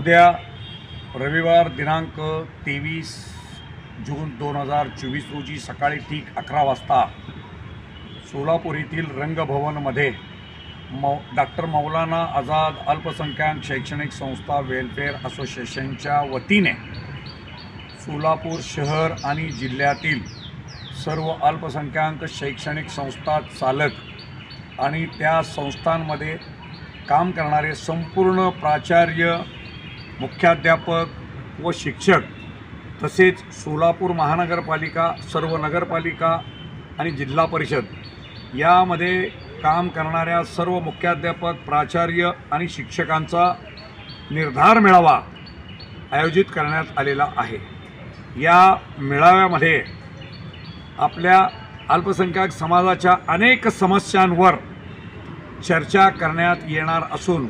उद्या रविवार दिनांक 23 जून 2024 रोजी सकाळी ठीक 11 वाजता सोलापूर येथील रंगभवनमध्ये डॉक्टर मौलाना आझाद अल्पसंख्याक शैक्षणिक संस्था वेलफेअर असोसिएशनच्या वतीने सोलापूर शहर आणि जिल्ह्यातील सर्व अल्पसंख्याक शैक्षणिक संस्था चालक आणि त्या संस्थांमध्ये काम करणारे संपूर्ण प्राचार्य, मुख्याध्यापक व शिक्षक तसेच सोलापूर महानगरपालिका, सर्व नगरपालिका आणि जिल्हा परिषद यामध्ये काम करणाऱ्या सर्व मुख्याध्यापक, प्राचार्य आणि शिक्षकांचा निर्धार मेळावा आयोजित करण्यात आलेला आहे। या मेळाव्यामध्ये आपल्या अल्पसंख्याक समाजाच्या अनेक समस्यांवर चर्चा करण्यात येणार असून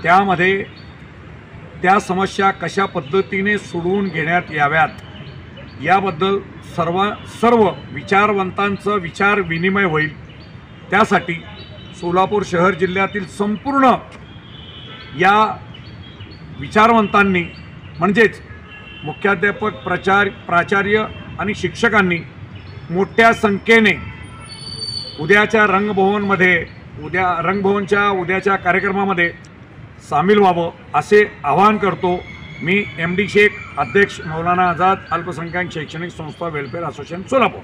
त्यामध्ये त्या समस्या कशा पद्धतीने सोडवून घेण्यात याव्यात याबद्दल सर्व विचारवंतांचं विचार विनिमय होईल। त्यासाठी सोलापूर शहर जिल्ह्यातील संपूर्ण या विचारवंतांनी म्हणजेच मुख्याध्यापक, प्राचार्य आणि शिक्षकांनी मोठ्या संख्येने उद्याच्या उद्याच्या कार्यक्रमामध्ये सामील व्हावं असे आवाहन करतो। मी MD शेख, अध्यक्ष मौलाना आझाद अल्पसंख्याक शैक्षणिक संस्था वेलफेअर असोसिएशन सोलापूर।